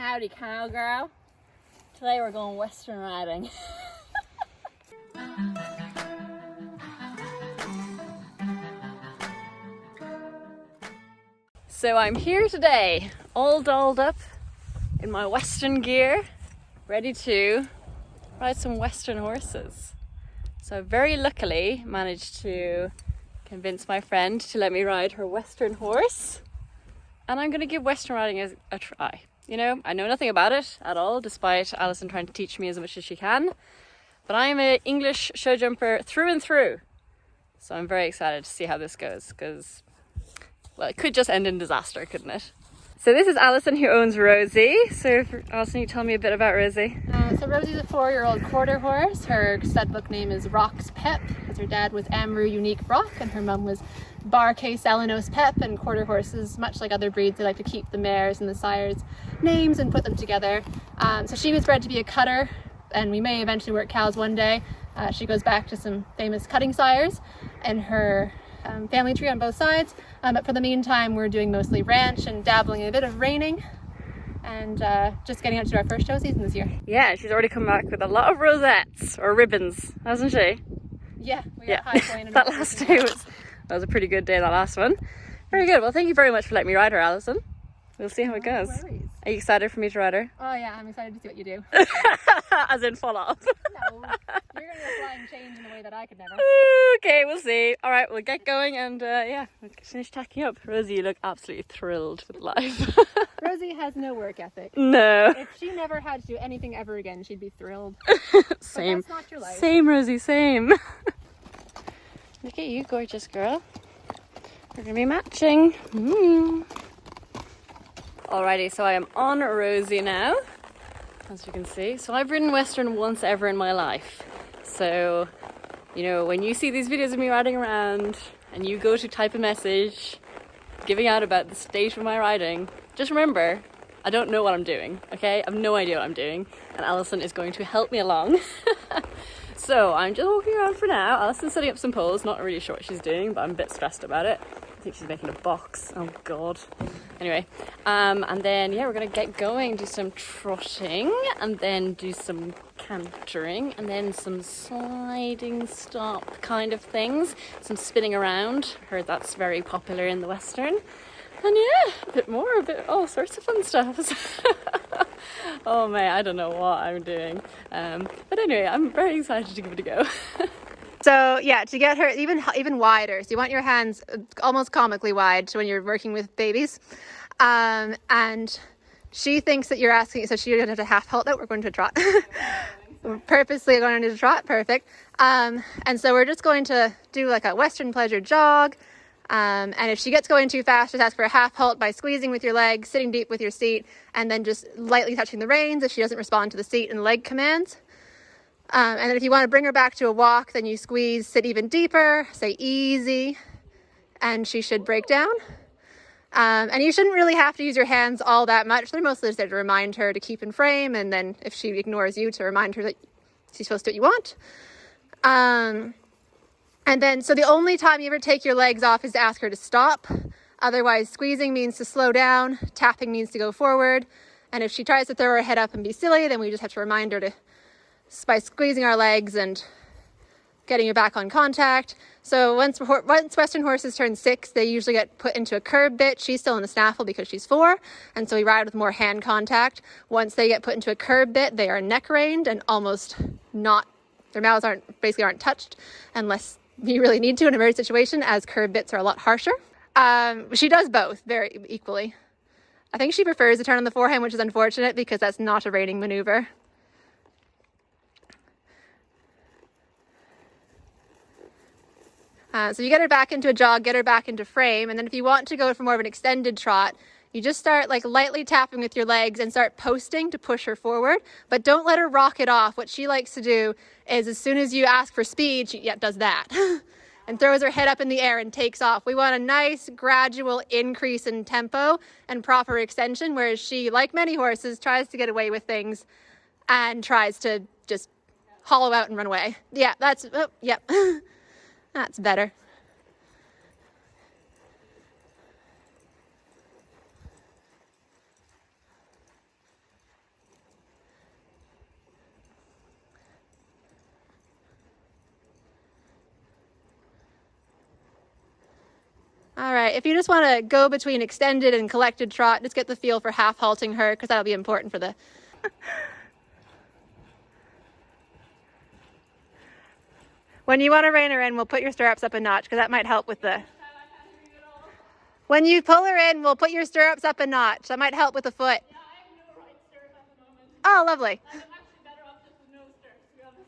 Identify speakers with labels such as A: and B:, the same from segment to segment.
A: Howdy, cowgirl. Today we're going western riding. So I'm here today, all dolled up in my western gear, ready to ride some western horses. So I very luckily managed to convince my friend to let me ride her western horse. And I'm going to give western riding a try. You know, I know nothing about it at all, despite Alison trying to teach me as much as she can. But I'm an English show jumper through and through. So I'm very excited to see how this goes, because, well, it could just end in disaster, couldn't it? So this is Alison, who owns Rosie. So Alison, you tell me a bit about Rosie.
B: So Rosie's a 4-year-old quarter horse. Her stud book name is Rock's Pep, because her dad was Amru Unique Rock and her mum was Bar K Selenos Pep. And quarter horses, much like other breeds, they like to keep the mares and the sires' names and put them together. So she was bred to be a cutter, and we may eventually work cows one day. She goes back to some famous cutting sires and her family tree on both sides, but for the meantime we're doing mostly ranch and dabbling in a bit of reining, and just getting out to our first show season this year.
A: Yeah, she's already come back with a lot of rosettes or ribbons, hasn't she?
B: Yeah, we got high point and
A: that last day was a pretty good day, that last one. Very good. Well, thank you very much for letting me ride her, Alison. We'll see how it goes.
B: No worries.
A: Are you excited for me to ride her?
B: Oh yeah, I'm excited to see what you do.
A: As in fall off.
B: No, you're gonna go flying change in a way that I could never.
A: Okay, we'll see. All right, we'll get going, and yeah, we'll finish tacking up. Rosie, you look absolutely thrilled with life.
B: Rosie has no work ethic.
A: No.
B: If she never had to do anything ever again, she'd be thrilled.
A: Same.
B: But that's not your life.
A: Same, Rosie, same. Look at you, gorgeous girl. We're gonna be matching. Alrighty, so I am on Rosie now, as you can see. So I've ridden western once ever in my life. So, you know, when you see these videos of me riding around and you go to type a message giving out about the state of my riding, just remember, I don't know what I'm doing, okay? I have no idea what I'm doing, and Alison is going to help me along. So I'm just walking around for now. Alison's setting up some poles, not really sure what she's doing, but I'm a bit stressed about it. I think she's making a box. Oh god. Anyway, and then yeah, we're gonna get going, do some trotting, and then do some cantering, and then some sliding stop kind of things, some spinning around. Heard that's very popular in the western. And yeah, a bit all sorts of fun stuff. Oh man, I don't know what I'm doing. But anyway, I'm very excited to give it a go.
B: So yeah, to get her even wider, so you want your hands almost comically wide when you're working with babies. And she thinks that you're asking, so she doesn't have to half halt that we're going to a trot. We're purposely going to trot, perfect. And so we're just going to do like a western pleasure jog. And if she gets going too fast, just ask for a half halt by squeezing with your legs, sitting deep with your seat, and then just lightly touching the reins if she doesn't respond to the seat and leg commands. And then if you want to bring her back to a walk, then you squeeze, sit even deeper, say easy, and she should break down. And you shouldn't really have to use your hands all that much. They're mostly just there to remind her to keep in frame, and then if she ignores you, to remind her that she's supposed to do what you want. And then, so the only time you ever take your legs off is to ask her to stop. Otherwise, squeezing means to slow down, tapping means to go forward. And if she tries to throw her head up and be silly, then we just have to remind her to, by squeezing our legs and getting her back on contact. So once western horses turn 6, they usually get put into a curb bit. She's still in the snaffle because she's 4, and so we ride with more hand contact. Once they get put into a curb bit, they are neck reined and almost not, their mouths basically aren't touched unless you really need to in a emergency situation, as curb bits are a lot harsher. She does both very equally. I think she prefers to turn on the forehand, which is unfortunate because that's not a reining maneuver. So you get her back into a jog, get her back into frame, and then if you want to go for more of an extended trot, you just start like lightly tapping with your legs and start posting to push her forward, but don't let her rock it off. What she likes to do is as soon as you ask for speed, she does that and throws her head up in the air and takes off. We want a nice gradual increase in tempo and proper extension, whereas she, like many horses, tries to get away with things and tries to just hollow out and run away. Yeah, that's better. right, if you just want to go between extended and collected trot, just get the feel for half halting her, because that'll be important for the... When you want to rein her in, we'll put your stirrups up a notch, because that might help with the... When you pull her in, we'll put your stirrups up a notch. That might help with the foot.
A: Yeah, I have no right stirrup at the moment.
B: Oh, lovely.
A: I'm actually better off just with no stirrups, to be honest.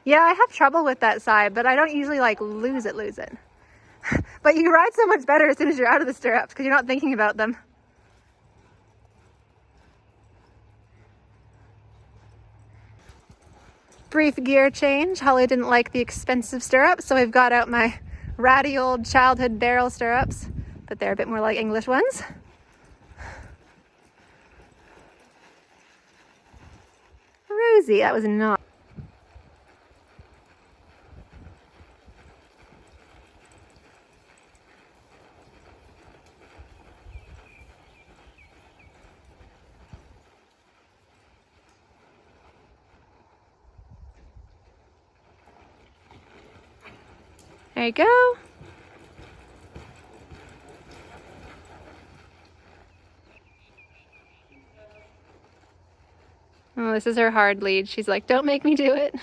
B: Yeah, I have trouble with that side, but I don't usually like lose it. But you ride so much better as soon as you're out of the stirrups because you're not thinking about them. Brief gear change. Holly didn't like the expensive stirrups, so we've got out my ratty old childhood barrel stirrups, but they're a bit more like English ones. Rosie, that was not. There you go. Oh, this is her hard lead. She's like, don't make me do it.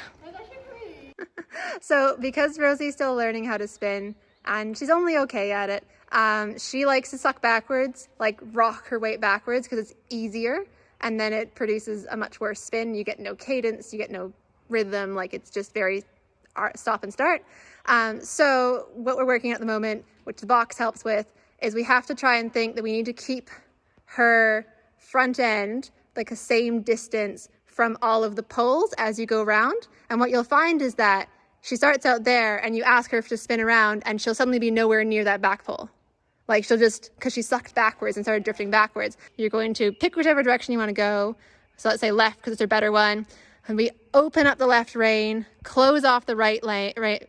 B: So because Rosie's still learning how to spin, and she's only okay at it, she likes to suck backwards, like rock her weight backwards because it's easier, and then it produces a much worse spin. You get no cadence, you get no rhythm, like it's just very stop and start. So what we're working at the moment, which the box helps with, is we have to try and think that we need to keep her front end like the same distance from all of the poles as you go around. And what you'll find is that she starts out there and you ask her to spin around and she'll suddenly be nowhere near that back pole. Like she'll just, because she sucked backwards and started drifting backwards, you're going to pick whichever direction you want to go. So let's say left because it's her better one. And we open up the left rein, close off the right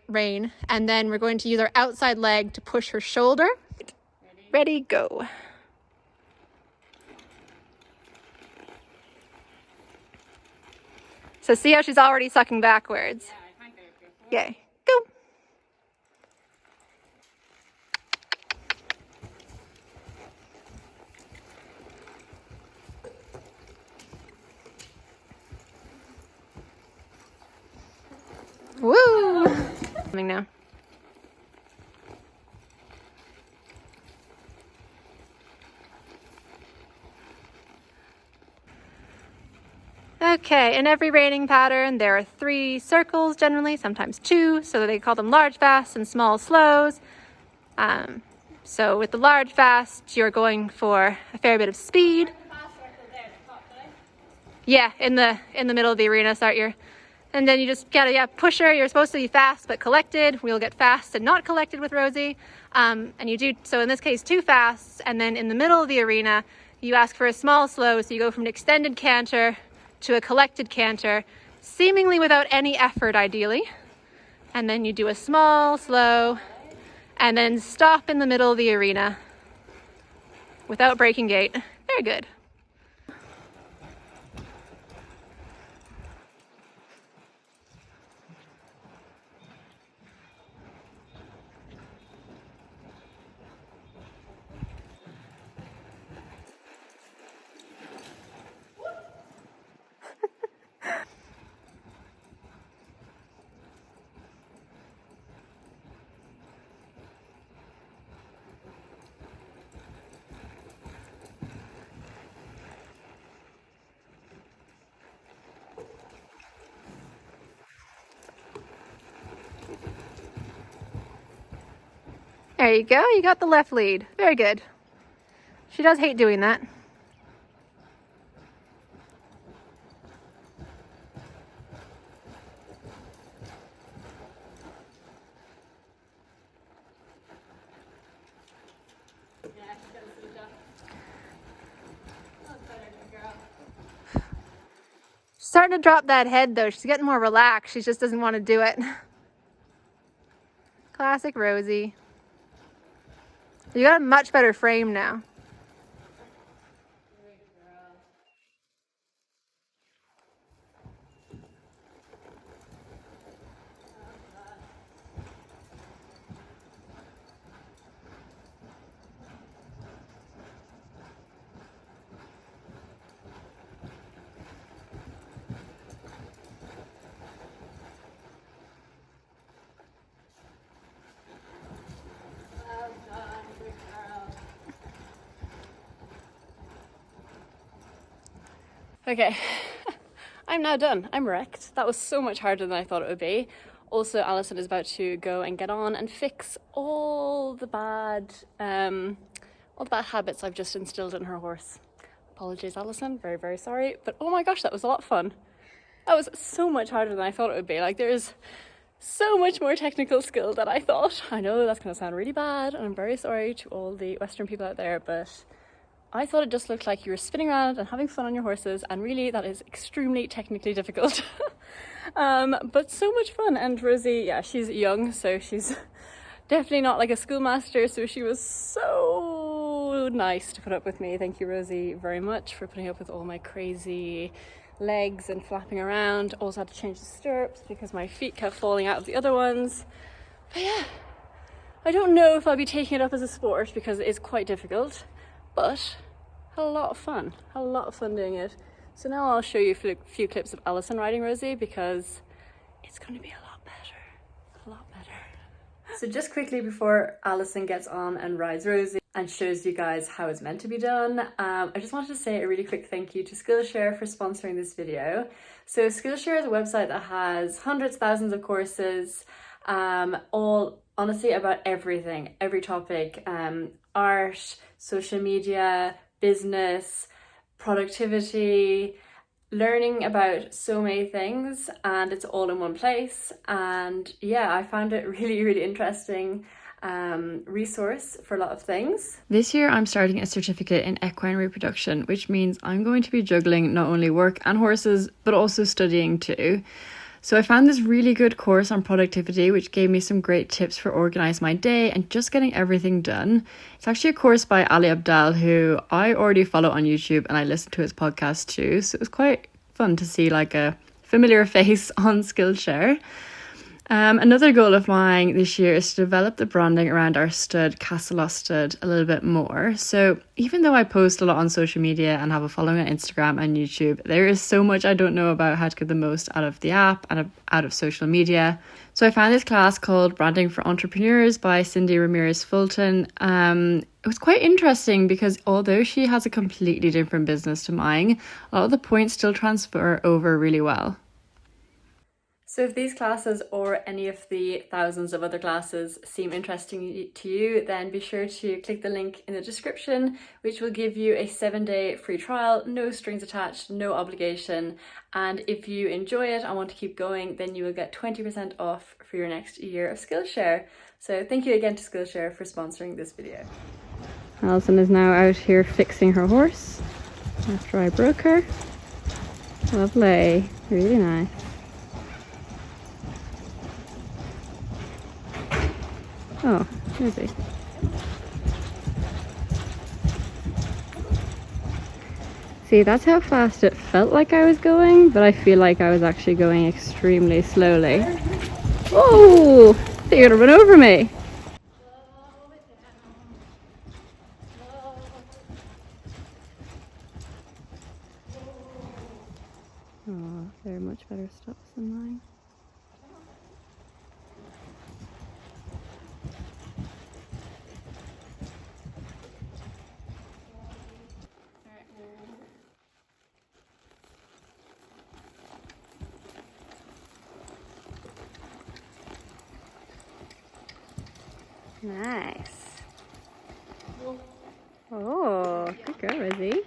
B: rein, and then we're going to use our outside leg to push her shoulder. Ready, go. So see how she's already sucking backwards? Okay, go. Woo! Coming now. Okay, in every reining pattern, there are 3 circles generally, sometimes 2, so they call them large fasts and small slows. So with the large fast, you're going for a fair bit of speed. Yeah, in the middle of the arena, start your... And then you just gotta push her. You're supposed to be fast but collected. We'll get fast and not collected with Rosie. And you do, so in this case, 2 fasts. And then in the middle of the arena, you ask for a small slow. So you go from an extended canter to a collected canter, seemingly without any effort, ideally. And then you do a small slow and then stop in the middle of the arena without breaking gait. Very good. There you go, you got the left lead. Very good. She does hate doing that. starting to drop that head though. She's getting more relaxed. She just doesn't want to do it. Classic Rosie. You got a much better frame now.
A: Okay, I'm now done. I'm wrecked. That was so much harder than I thought it would be. Also, Alison is about to go and get on and fix all the bad habits I've just instilled in her horse. Apologies, Alison. Very, very sorry. But oh my gosh, that was a lot of fun. That was so much harder than I thought it would be. Like, there's so much more technical skill than I thought. I know that's going to sound really bad, and I'm very sorry to all the Western people out there, but I thought it just looked like you were spinning around and having fun on your horses, and really that is extremely technically difficult. But so much fun. And Rosie, yeah, she's young, so she's definitely not like a schoolmaster, so she was so nice to put up with me. Thank you, Rosie, very much for putting up with all my crazy legs and flapping around. Also had to change the stirrups because my feet kept falling out of the other ones. But yeah, I don't know if I'll be taking it up as a sport because it is quite difficult, but had a lot of fun. Had a lot of fun doing it. So now I'll show you a few clips of Alison riding Rosie because it's going to be a lot better. A lot better. So just quickly before Alison gets on and rides Rosie and shows you guys how it's meant to be done, I just wanted to say a really quick thank you to Skillshare for sponsoring this video. So Skillshare is a website that has hundreds, thousands of courses, all honestly about everything, every topic, art, social media, business, productivity, learning about so many things, and it's all in one place. And yeah, I found it really, really interesting resource for a lot of things. This year I'm starting a certificate in equine reproduction, which means I'm going to be juggling not only work and horses, but also studying too. So I found this really good course on productivity, which gave me some great tips for organising my day and just getting everything done. It's actually a course by Ali Abdal, who I already follow on YouTube, and I listen to his podcast too. So it was quite fun to see like a familiar face on Skillshare. Another goal of mine this year is to develop the branding around our stud, Castle stud, a little bit more. So even though I post a lot on social media and have a following on Instagram and YouTube, there is so much I don't know about how to get the most out of the app and out of social media. So I found this class called Branding for Entrepreneurs by Cindy Ramirez Fulton. It was quite interesting because although she has a completely different business to mine, a lot of the points still transfer over really well. So if these classes or any of the thousands of other classes seem interesting to you, then be sure to click the link in the description, which will give you a 7-day free trial, no strings attached, no obligation. And if you enjoy it and want to keep going, then you will get 20% off for your next year of Skillshare. So thank you again to Skillshare for sponsoring this video. Alison is now out here fixing her horse after I broke her. Lovely, really nice. Oh, maybe. See, that's how fast it felt like I was going, but I feel like I was actually going extremely slowly. Oh, you're gonna run over me. Oh, they're much better stops than mine. Nice. Oh, good girl, Rosie.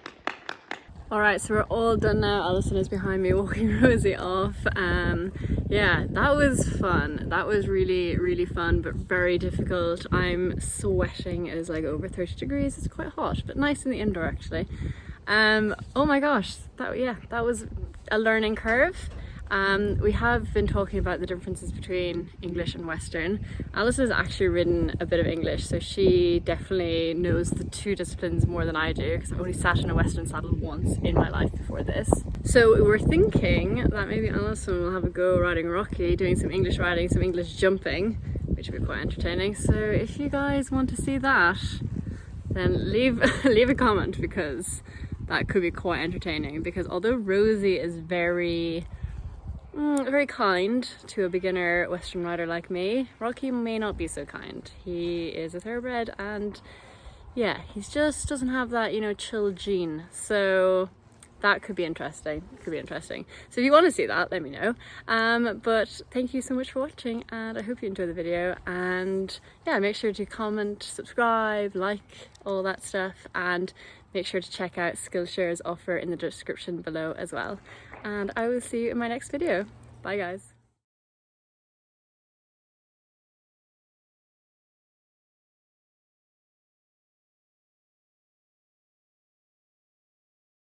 A: Alright, so we're all done now. Alison is behind me walking Rosie off. Yeah, that was fun. That was really, really fun, but very difficult. I'm sweating. It is like over 30 degrees. It's quite hot, but nice in the indoor actually. Oh my gosh, that was a learning curve. We have been talking about the differences between English and Western. Alice has actually ridden a bit of English, so she definitely knows the two disciplines more than I do, because I've only sat in a Western saddle once in my life before this. So we're thinking that maybe Alison will have a go riding Rocky, doing some English riding, some English jumping, which would be quite entertaining. So if you guys want to see that, then leave a comment, because that could be quite entertaining. Because although Rosie is very kind to a beginner Western rider like me, Rocky may not be so kind. He is a thoroughbred, and yeah, he just doesn't have that, you know, chill gene. So that could be interesting. So if you want to see that, let me know. But thank you so much for watching, and I hope you enjoyed the video. And yeah, make sure to comment, subscribe, like, all that stuff, and make sure to check out Skillshare's offer in the description below as well. And I will see you in my next video. Bye guys.